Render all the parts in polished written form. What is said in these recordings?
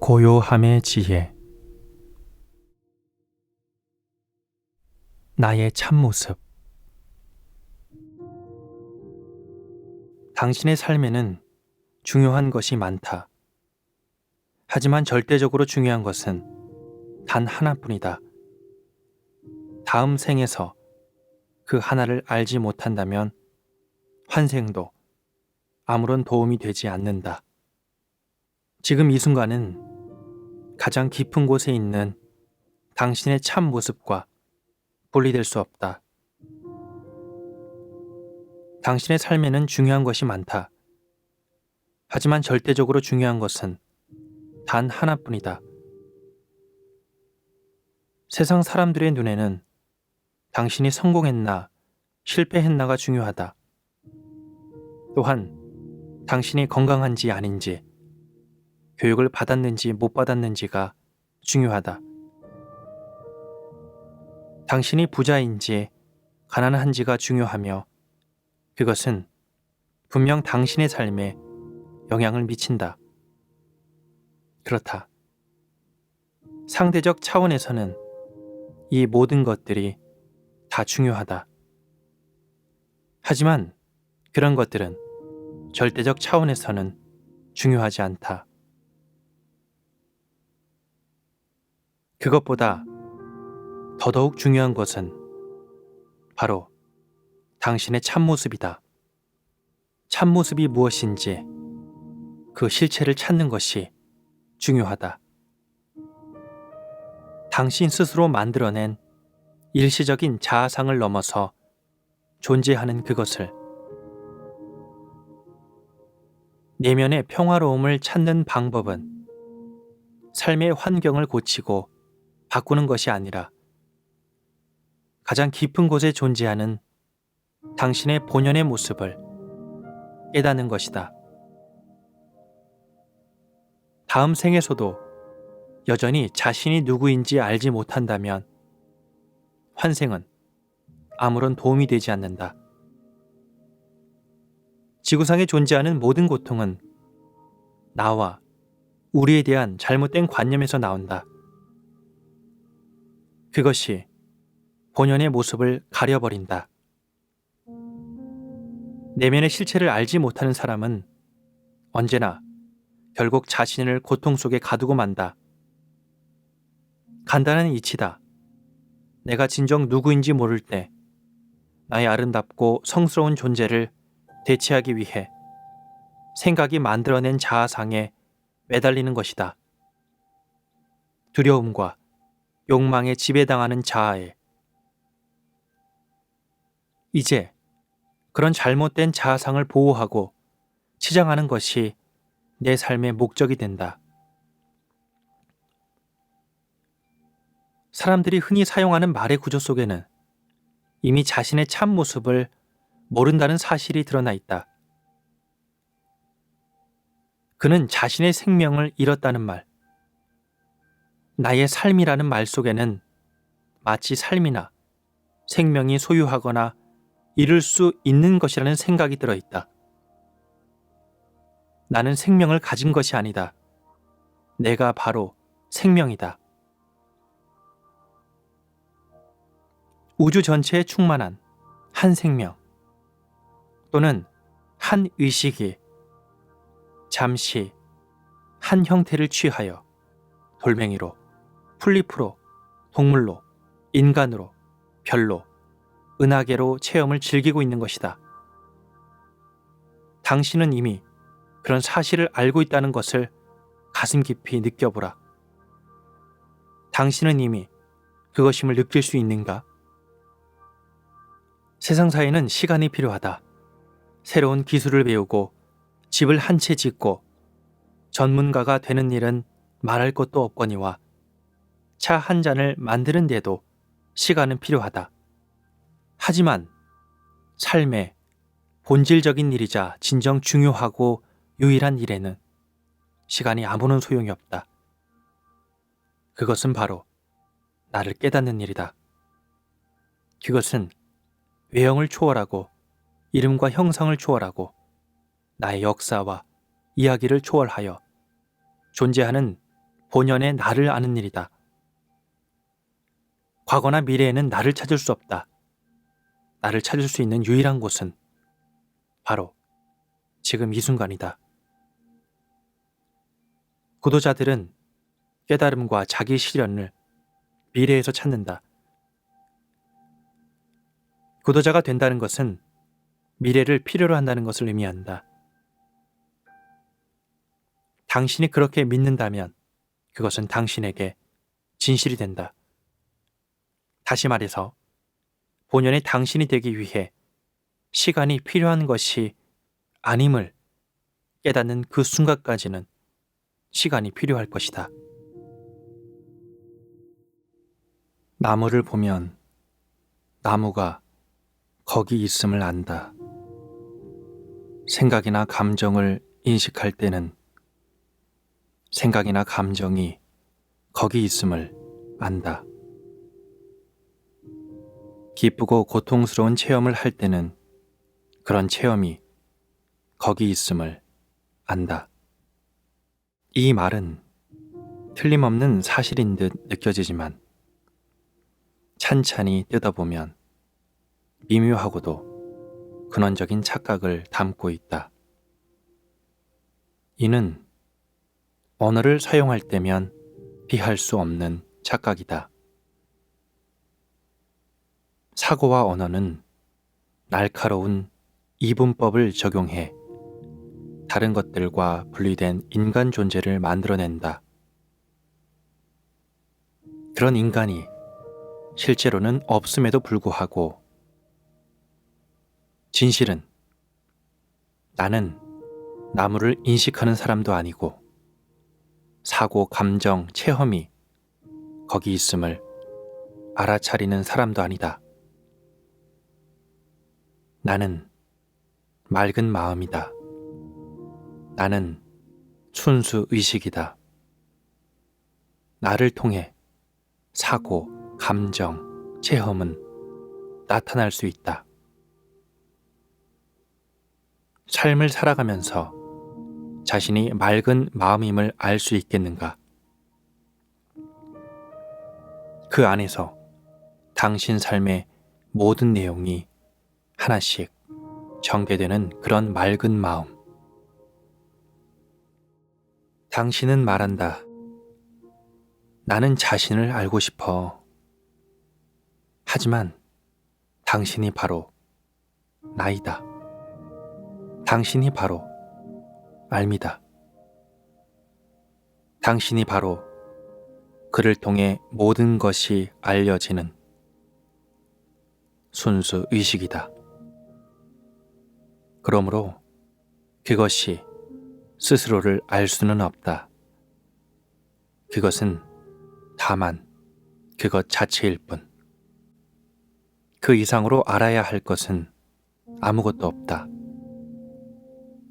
고요함의 지혜. 나의 참모습. 당신의 삶에는 중요한 것이 많다. 하지만 절대적으로 중요한 것은 단 하나뿐이다. 다음 생에서 그 하나를 알지 못한다면 환생도 아무런 도움이 되지 않는다. 지금 이 순간은 가장 깊은 곳에 있는 당신의 참 모습과 분리될 수 없다. 당신의 삶에는 중요한 것이 많다. 하지만 절대적으로 중요한 것은 단 하나뿐이다. 세상 사람들의 눈에는 당신이 성공했나 실패했나가 중요하다. 또한 당신이 건강한지 아닌지, 교육을 받았는지 못 받았는지가 중요하다. 당신이 부자인지 가난한지가 중요하며 그것은 분명 당신의 삶에 영향을 미친다. 그렇다. 상대적 차원에서는 이 모든 것들이 다 중요하다. 하지만 그런 것들은 절대적 차원에서는 중요하지 않다. 그것보다 더더욱 중요한 것은 바로 당신의 참모습이다. 참모습이 무엇인지 그 실체를 찾는 것이 중요하다. 당신 스스로 만들어낸 일시적인 자아상을 넘어서 존재하는 그것을, 내면의 평화로움을 찾는 방법은 삶의 환경을 고치고 바꾸는 것이 아니라 가장 깊은 곳에 존재하는 당신의 본연의 모습을 깨닫는 것이다. 다음 생에서도 여전히 자신이 누구인지 알지 못한다면 환생은 아무런 도움이 되지 않는다. 지구상에 존재하는 모든 고통은 나와 우리에 대한 잘못된 관념에서 나온다. 그것이 본연의 모습을 가려버린다. 내면의 실체를 알지 못하는 사람은 언제나 결국 자신을 고통 속에 가두고 만다. 간단한 이치다. 내가 진정 누구인지 모를 때 나의 아름답고 성스러운 존재를 대체하기 위해 생각이 만들어낸 자아상에 매달리는 것이다. 두려움과 욕망에 지배당하는 자아에. 이제 그런 잘못된 자아상을 보호하고 치장하는 것이 내 삶의 목적이 된다. 사람들이 흔히 사용하는 말의 구조 속에는 이미 자신의 참 모습을 모른다는 사실이 드러나 있다. 그는 자신의 생명을 잃었다는 말, 나의 삶이라는 말 속에는 마치 삶이나 생명이 소유하거나 잃을 수 있는 것이라는 생각이 들어있다. 나는 생명을 가진 것이 아니다. 내가 바로 생명이다. 우주 전체에 충만한 한 생명 또는 한 의식이 잠시 한 형태를 취하여 돌멩이로, 풀잎으로, 동물로, 인간으로, 별로, 은하계로 체험을 즐기고 있는 것이다. 당신은 이미 그런 사실을 알고 있다는 것을 가슴 깊이 느껴보라. 당신은 이미 그것임을 느낄 수 있는가? 세상사에는 시간이 필요하다. 새로운 기술을 배우고 집을 한 채 짓고 전문가가 되는 일은 말할 것도 없거니와 차 한 잔을 만드는 데도 시간은 필요하다. 하지만 삶의 본질적인 일이자 진정 중요하고 유일한 일에는 시간이 아무런 소용이 없다. 그것은 바로 나를 깨닫는 일이다. 그것은 외형을 초월하고 이름과 형상을 초월하고 나의 역사와 이야기를 초월하여 존재하는 본연의 나를 아는 일이다. 과거나 미래에는 나를 찾을 수 없다. 나를 찾을 수 있는 유일한 곳은 바로 지금 이 순간이다. 구도자들은 깨달음과 자기 실현을 미래에서 찾는다. 구도자가 된다는 것은 미래를 필요로 한다는 것을 의미한다. 당신이 그렇게 믿는다면 그것은 당신에게 진실이 된다. 다시 말해서 본연의 당신이 되기 위해 시간이 필요한 것이 아님을 깨닫는 그 순간까지는 시간이 필요할 것이다. 나무를 보면 나무가 거기 있음을 안다. 생각이나 감정을 인식할 때는 생각이나 감정이 거기 있음을 안다. 기쁘고 고통스러운 체험을 할 때는 그런 체험이 거기 있음을 안다. 이 말은 틀림없는 사실인 듯 느껴지지만 찬찬히 뜯어보면 미묘하고도 근원적인 착각을 담고 있다. 이는 언어를 사용할 때면 피할 수 없는 착각이다. 사고와 언어는 날카로운 이분법을 적용해 다른 것들과 분리된 인간 존재를 만들어낸다. 그런 인간이 실제로는 없음에도 불구하고 진실은 나는 나무를 인식하는 사람도 아니고 사고, 감정, 체험이 거기 있음을 알아차리는 사람도 아니다. 나는 맑은 마음이다. 나는 순수 의식이다. 나를 통해 사고, 감정, 체험은 나타날 수 있다. 삶을 살아가면서 자신이 맑은 마음임을 알 수 있겠는가? 그 안에서 당신 삶의 모든 내용이 하나씩 전개되는 그런 맑은 마음. 당신은 말한다. 나는 자신을 알고 싶어. 하지만 당신이 바로 나이다. 당신이 바로 알미다. 당신이 바로 그를 통해 모든 것이 알려지는 순수 의식이다. 그러므로 그것이 스스로를 알 수는 없다. 그것은 다만 그것 자체일 뿐. 그 이상으로 알아야 할 것은 아무것도 없다.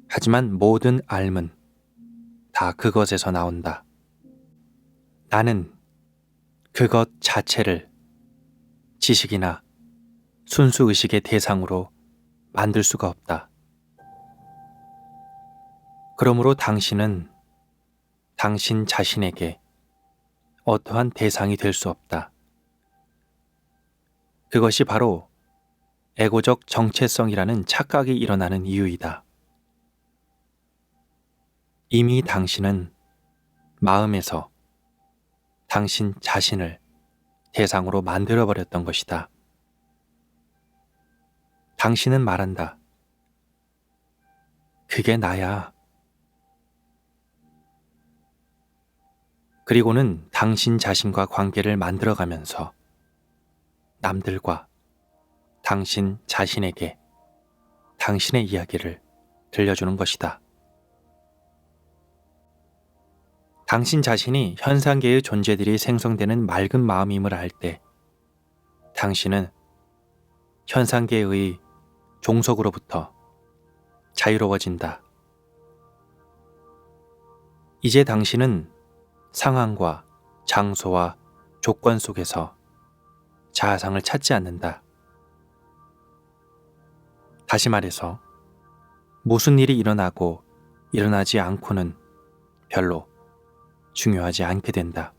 하지만 모든 알은 다 그것에서 나온다. 나는 그것 자체를 지식이나 순수의식의 대상으로 만들 수가 없다. 그러므로 당신은 당신 자신에게 어떠한 대상이 될 수 없다. 그것이 바로 에고적 정체성이라는 착각이 일어나는 이유이다. 이미 당신은 마음에서 당신 자신을 대상으로 만들어버렸던 것이다. 당신은 말한다. 그게 나야. 그리고는 당신 자신과 관계를 만들어가면서 남들과 당신 자신에게 당신의 이야기를 들려주는 것이다. 당신 자신이 현상계의 존재들이 생성되는 맑은 마음임을 알 때 당신은 현상계의 종속으로부터 자유로워진다. 이제 당신은 상황과 장소와 조건 속에서 자아상을 찾지 않는다. 다시 말해서 무슨 일이 일어나고 일어나지 않고는 별로 중요하지 않게 된다.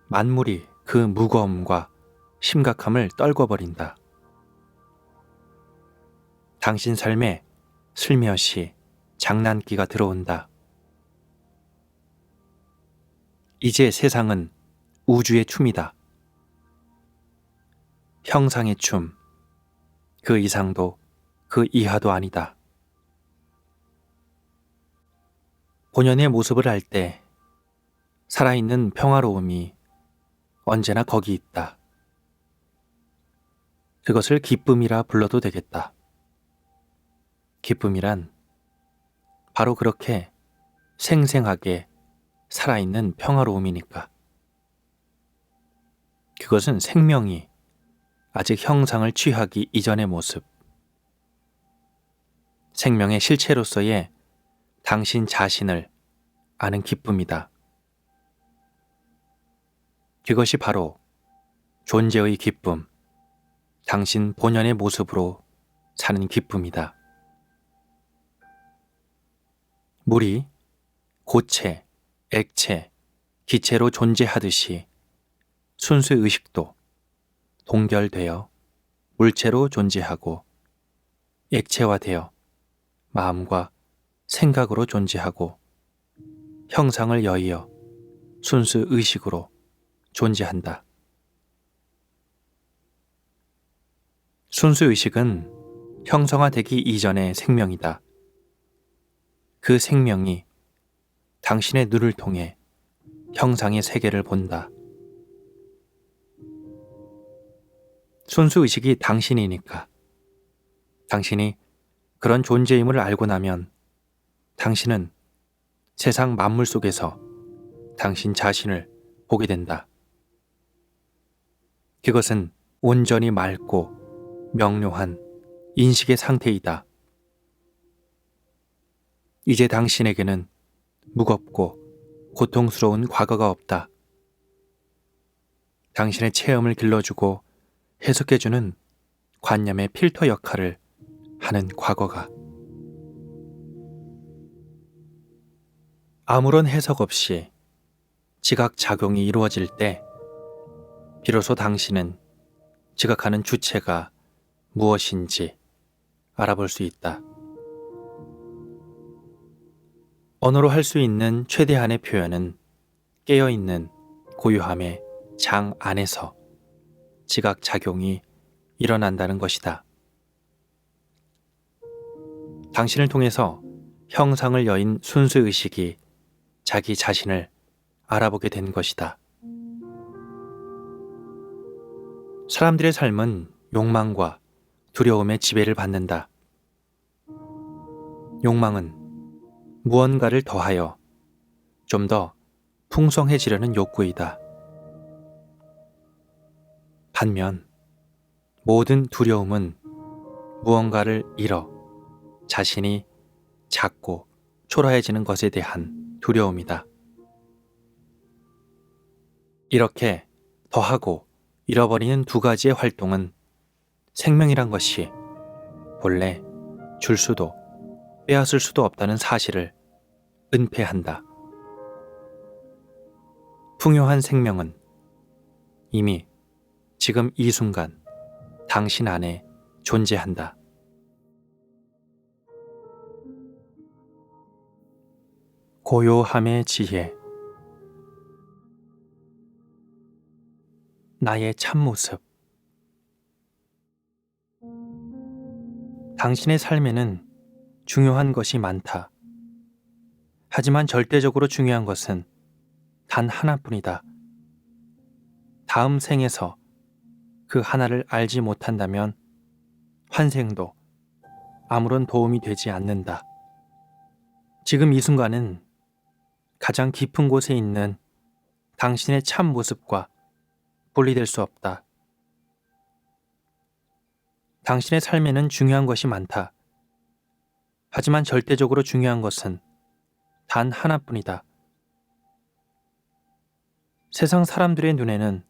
만물이 그 무거움과 심각함을 떨궈버린다. 당신 삶에 슬며시 장난기가 들어온다. 이제 세상은 우주의 춤이다. 형상의 춤, 그 이상도 그 이하도 아니다. 본연의 모습을 알 때 살아있는 평화로움이 언제나 거기 있다. 그것을 기쁨이라 불러도 되겠다. 기쁨이란 바로 그렇게 생생하게 살아있는 평화로움이니까. 그것은 생명이 아직 형상을 취하기 이전의 모습, 생명의 실체로서의 당신 자신을 아는 기쁨이다. 그것이 바로 존재의 기쁨, 당신 본연의 모습으로 사는 기쁨이다. 물이 고체, 액체, 기체로 존재하듯이 순수 의식도 동결되어 물체로 존재하고 액체화되어 마음과 생각으로 존재하고 형상을 여의어 순수 의식으로 존재한다. 순수 의식은 형성화되기 이전의 생명이다. 그 생명이 당신의 눈을 통해 형상의 세계를 본다. 순수 의식이 당신이니까. 당신이 그런 존재임을 알고 나면 당신은 세상 만물 속에서 당신 자신을 보게 된다. 그것은 온전히 맑고 명료한 인식의 상태이다. 이제 당신에게는 무겁고 고통스러운 과거가 없다. 당신의 체험을 길러주고 해석해주는 관념의 필터 역할을 하는 과거가. 아무런 해석 없이 지각작용이 이루어질 때 비로소 당신은 지각하는 주체가 무엇인지 알아볼 수 있다. 언어로 할 수 있는 최대한의 표현은 깨어있는 고요함의 장 안에서 지각작용이 일어난다는 것이다. 당신을 통해서 형상을 여인 순수의식이 자기 자신을 알아보게 된 것이다. 사람들의 삶은 욕망과 두려움의 지배를 받는다. 욕망은 무언가를 더하여 좀 더 풍성해지려는 욕구이다. 반면 모든 두려움은 무언가를 잃어 자신이 작고 초라해지는 것에 대한 두려움이다. 이렇게 더하고 잃어버리는 두 가지의 활동은 생명이란 것이 본래 줄 수도 빼앗을 수도 없다는 사실을 은폐한다. 풍요한 생명은 이미 지금 이 순간 당신 안에 존재한다. 고요함의 지혜. 나의 참모습. 당신의 삶에는 중요한 것이 많다. 하지만 절대적으로 중요한 것은 단 하나뿐이다. 다음 생에서 그 하나를 알지 못한다면 환생도 아무런 도움이 되지 않는다. 지금 이 순간은 가장 깊은 곳에 있는 당신의 참 모습과 분리될 수 없다. 당신의 삶에는 중요한 것이 많다. 하지만 절대적으로 중요한 것은 단 하나뿐이다. 세상 사람들의 눈에는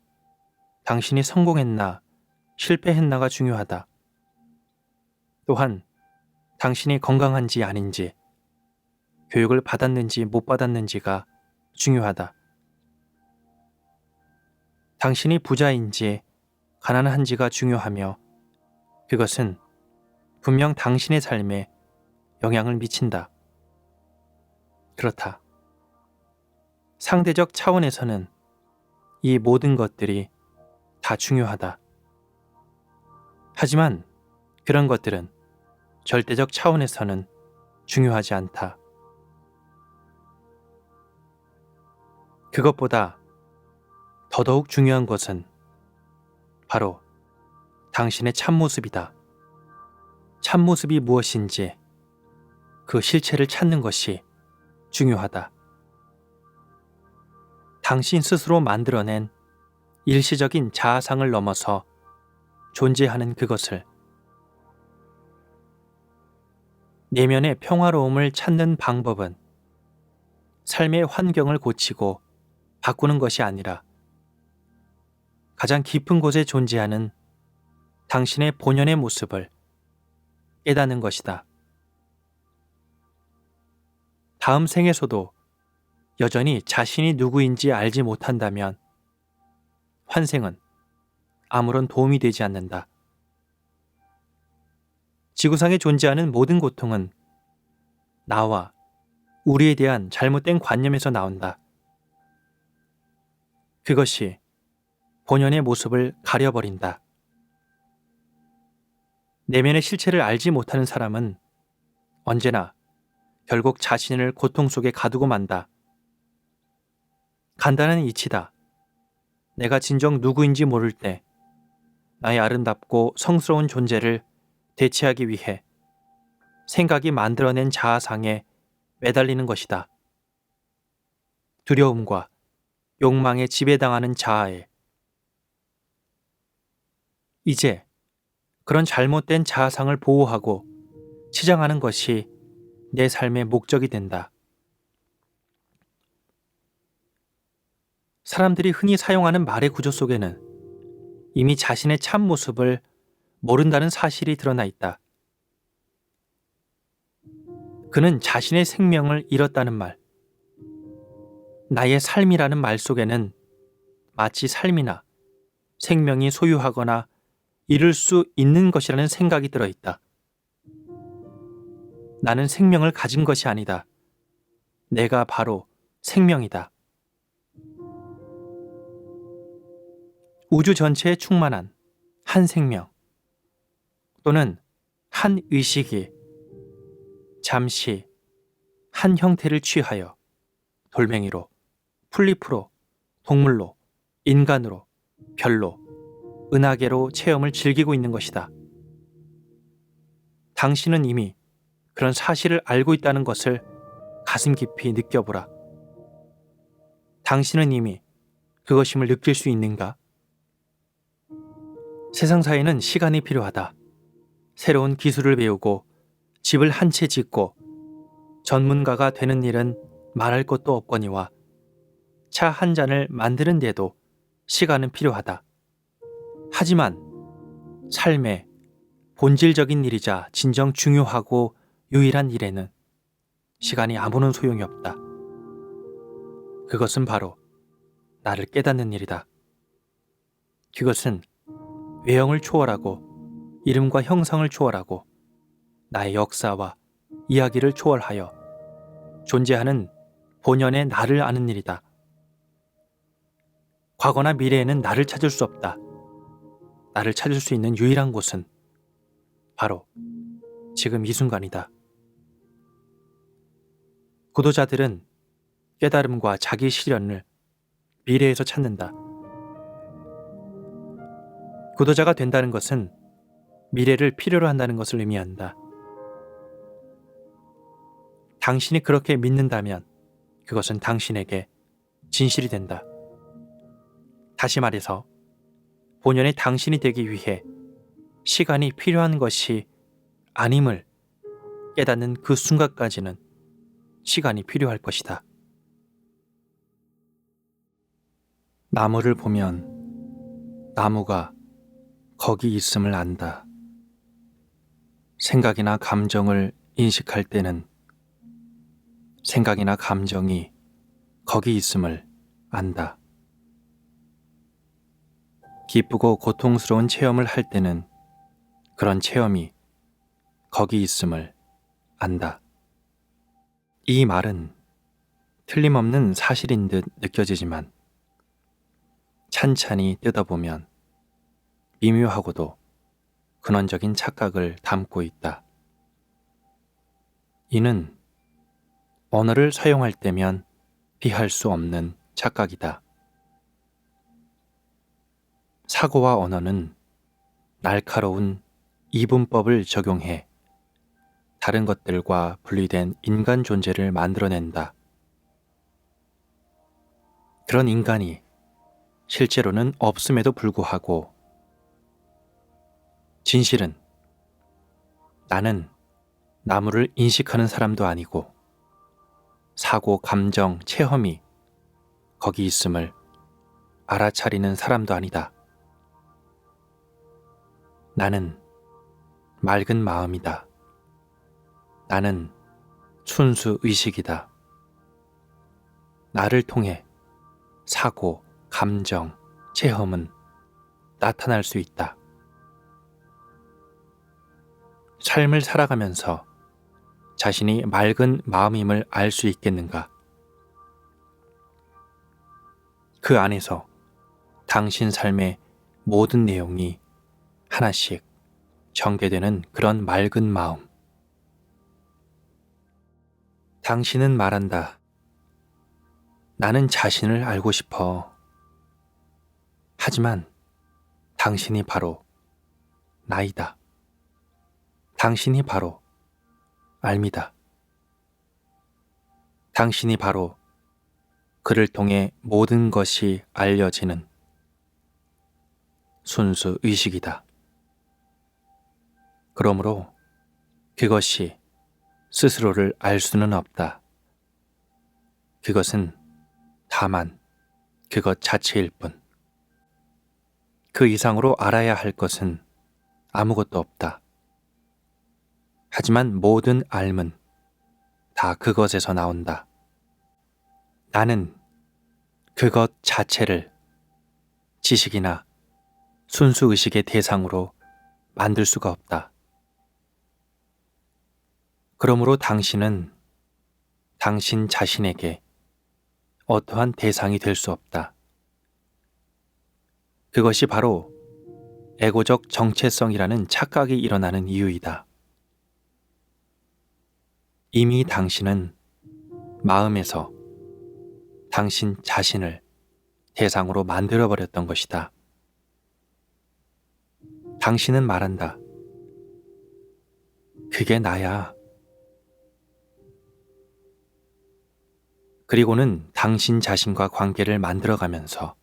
당신이 성공했나 실패했나가 중요하다. 또한 당신이 건강한지 아닌지, 교육을 받았는지 못 받았는지가 중요하다. 당신이 부자인지 가난한지가 중요하며 그것은 분명 당신의 삶에 영향을 미친다. 그렇다. 상대적 차원에서는 이 모든 것들이 다 중요하다. 하지만 그런 것들은 절대적 차원에서는 중요하지 않다. 그것보다 더더욱 중요한 것은 바로 당신의 참모습이다. 참모습이 무엇인지 그 실체를 찾는 것이 중요하다. 당신 스스로 만들어낸 일시적인 자아상을 넘어서 존재하는 그것을, 내면의 평화로움을 찾는 방법은 삶의 환경을 고치고 바꾸는 것이 아니라 가장 깊은 곳에 존재하는 당신의 본연의 모습을 깨닫는 것이다. 다음 생에서도 여전히 자신이 누구인지 알지 못한다면 환생은 아무런 도움이 되지 않는다. 지구상에 존재하는 모든 고통은 나와 우리에 대한 잘못된 관념에서 나온다. 그것이 본연의 모습을 가려버린다. 내면의 실체를 알지 못하는 사람은 언제나 결국 자신을 고통 속에 가두고 만다. 간단한 이치다. 내가 진정 누구인지 모를 때 나의 아름답고 성스러운 존재를 대체하기 위해 생각이 만들어낸 자아상에 매달리는 것이다. 두려움과 욕망에 지배당하는 자아에. 이제 그런 잘못된 자아상을 보호하고 치장하는 것이 내 삶의 목적이 된다. 사람들이 흔히 사용하는 말의 구조 속에는 이미 자신의 참 모습을 모른다는 사실이 드러나 있다. 그는 자신의 생명을 잃었다는 말, 나의 삶이라는 말 속에는 마치 삶이나 생명이 소유하거나 잃을 수 있는 것이라는 생각이 들어있다. 나는 생명을 가진 것이 아니다. 내가 바로 생명이다. 우주 전체에 충만한 한 생명 또는 한 의식이 잠시 한 형태를 취하여 돌멩이로, 풀잎으로, 동물로, 인간으로, 별로, 은하계로 체험을 즐기고 있는 것이다. 당신은 이미 그런 사실을 알고 있다는 것을 가슴 깊이 느껴보라. 당신은 이미 그것임을 느낄 수 있는가? 세상사에는 시간이 필요하다. 새로운 기술을 배우고 집을 한 채 짓고 전문가가 되는 일은 말할 것도 없거니와 차 한 잔을 만드는 데도 시간은 필요하다. 하지만 삶의 본질적인 일이자 진정 중요하고 유일한 일에는 시간이 아무런 소용이 없다. 그것은 바로 나를 깨닫는 일이다. 그것은 외형을 초월하고 이름과 형상을 초월하고 나의 역사와 이야기를 초월하여 존재하는 본연의 나를 아는 일이다. 과거나 미래에는 나를 찾을 수 없다. 나를 찾을 수 있는 유일한 곳은 바로 지금 이 순간이다. 구도자들은 깨달음과 자기 실현을 미래에서 찾는다. 구도자가 된다는 것은 미래를 필요로 한다는 것을 의미한다. 당신이 그렇게 믿는다면 그것은 당신에게 진실이 된다. 다시 말해서 본연의 당신이 되기 위해 시간이 필요한 것이 아님을 깨닫는 그 순간까지는 시간이 필요할 것이다. 나무를 보면 나무가 거기 있음을 안다. 생각이나 감정을 인식할 때는 생각이나 감정이 거기 있음을 안다. 기쁘고 고통스러운 체험을 할 때는 그런 체험이 거기 있음을 안다. 이 말은 틀림없는 사실인 듯 느껴지지만 찬찬히 뜯어보면 미묘하고도 근원적인 착각을 담고 있다. 이는 언어를 사용할 때면 피할 수 없는 착각이다. 사고와 언어는 날카로운 이분법을 적용해 다른 것들과 분리된 인간 존재를 만들어낸다. 그런 인간이 실제로는 없음에도 불구하고 진실은 나는 나무를 인식하는 사람도 아니고 사고, 감정, 체험이 거기 있음을 알아차리는 사람도 아니다. 나는 맑은 마음이다. 나는 순수 의식이다. 나를 통해 사고, 감정, 체험은 나타날 수 있다. 삶을 살아가면서 자신이 맑은 마음임을 알 수 있겠는가? 그 안에서 당신 삶의 모든 내용이 하나씩 전개되는 그런 맑은 마음. 당신은 말한다. 나는 자신을 알고 싶어. 하지만 당신이 바로 나이다. 당신이 바로 알미다. 당신이 바로 그를 통해 모든 것이 알려지는 순수 의식이다. 그러므로 그것이 스스로를 알 수는 없다. 그것은 다만 그것 자체일 뿐. 그 이상으로 알아야 할 것은 아무것도 없다. 하지만 모든 알은 다 그것에서 나온다. 나는 그것 자체를 지식이나 순수의식의 대상으로 만들 수가 없다. 그러므로 당신은 당신 자신에게 어떠한 대상이 될 수 없다. 그것이 바로 에고적 정체성이라는 착각이 일어나는 이유이다. 이미 당신은 마음에서 당신 자신을 대상으로 만들어버렸던 것이다. 당신은 말한다. 그게 나야. 그리고는 당신 자신과 관계를 만들어가면서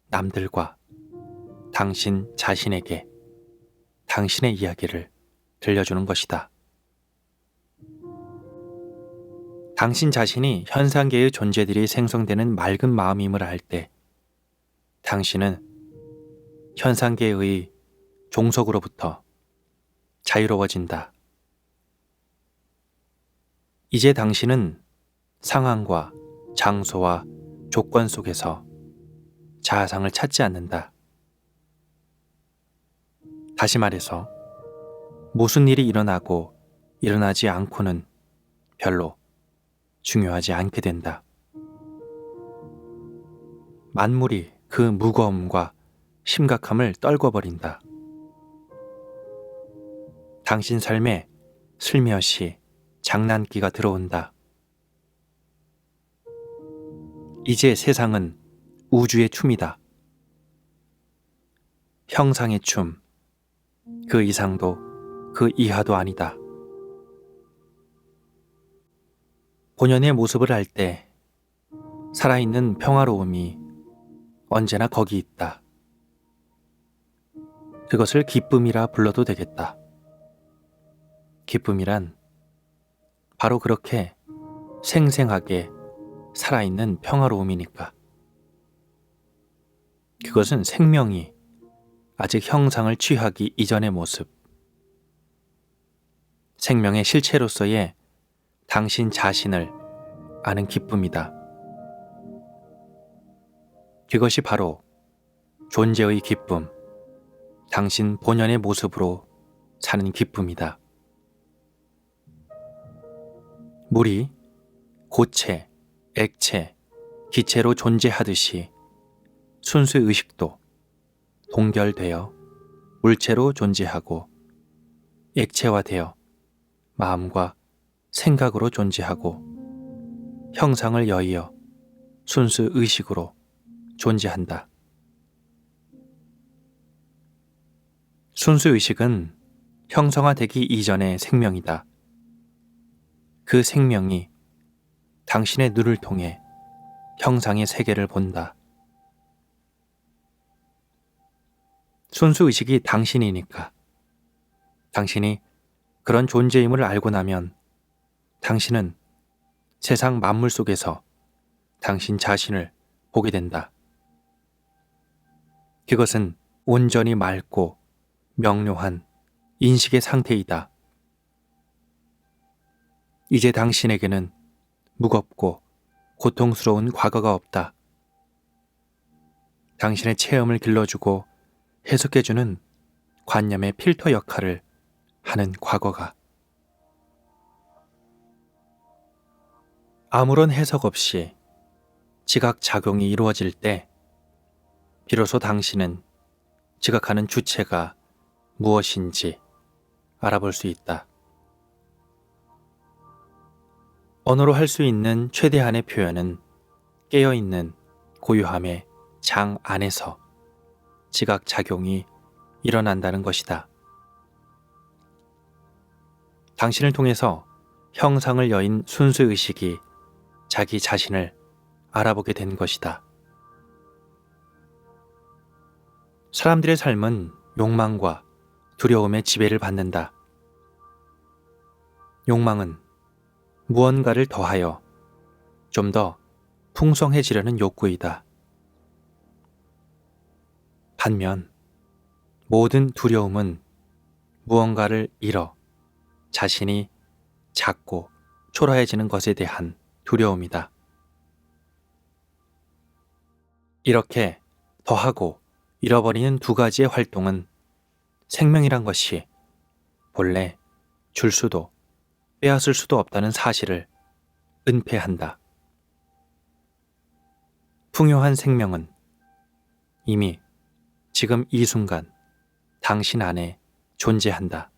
남들과 당신 자신에게 당신의 이야기를 들려주는 것이다. 당신 자신이 현상계의 존재들이 생성되는 맑은 마음임을 알 때 당신은 현상계의 종속으로부터 자유로워진다. 이제 당신은 상황과 장소와 조건 속에서 자아상을 찾지 않는다. 다시 말해서 무슨 일이 일어나고 일어나지 않고는 별로 중요하지 않게 된다. 만물이 그 무거움과 심각함을 떨궈버린다. 당신 삶에 슬며시 장난기가 들어온다. 이제 세상은 우주의 춤이다. 형상의 춤, 그 이상도 그 이하도 아니다. 본연의 모습을 알 때 살아있는 평화로움이 언제나 거기 있다. 그것을 기쁨이라 불러도 되겠다. 기쁨이란 바로 그렇게 생생하게 살아있는 평화로움이니까. 그것은 생명이 아직 형상을 취하기 이전의 모습, 생명의 실체로서의 당신 자신을 아는 기쁨이다. 그것이 바로 존재의 기쁨, 당신 본연의 모습으로 사는 기쁨이다. 물이 고체, 액체, 기체로 존재하듯이 순수 의식도 동결되어 물체로 존재하고 액체화되어 마음과 생각으로 존재하고 형상을 여의어 순수 의식으로 존재한다. 순수 의식은 형성화되기 이전의 생명이다. 그 생명이 당신의 눈을 통해 형상의 세계를 본다. 순수 의식이 당신이니까 당신이 그런 존재임을 알고 나면 당신은 세상 만물 속에서 당신 자신을 보게 된다. 그것은 온전히 맑고 명료한 인식의 상태이다. 이제 당신에게는 무겁고 고통스러운 과거가 없다. 당신의 체험을 길러주고 해석해주는 관념의 필터 역할을 하는 과거가. 아무런 해석 없이 지각작용이 이루어질 때 비로소 당신은 지각하는 주체가 무엇인지 알아볼 수 있다. 언어로 할 수 있는 최대한의 표현은 깨어있는 고요함의 장 안에서 지각작용이 일어난다는 것이다. 당신을 통해서 형상을 여인 순수의식이 자기 자신을 알아보게 된 것이다. 사람들의 삶은 욕망과 두려움의 지배를 받는다. 욕망은 무언가를 더하여 좀 더 풍성해지려는 욕구이다. 반면 모든 두려움은 무언가를 잃어 자신이 작고 초라해지는 것에 대한 두려움이다. 이렇게 더하고 잃어버리는 두 가지의 활동은 생명이란 것이 본래 줄 수도 빼앗을 수도 없다는 사실을 은폐한다. 풍요한 생명은 이미 지금 이 순간 당신 안에 존재한다.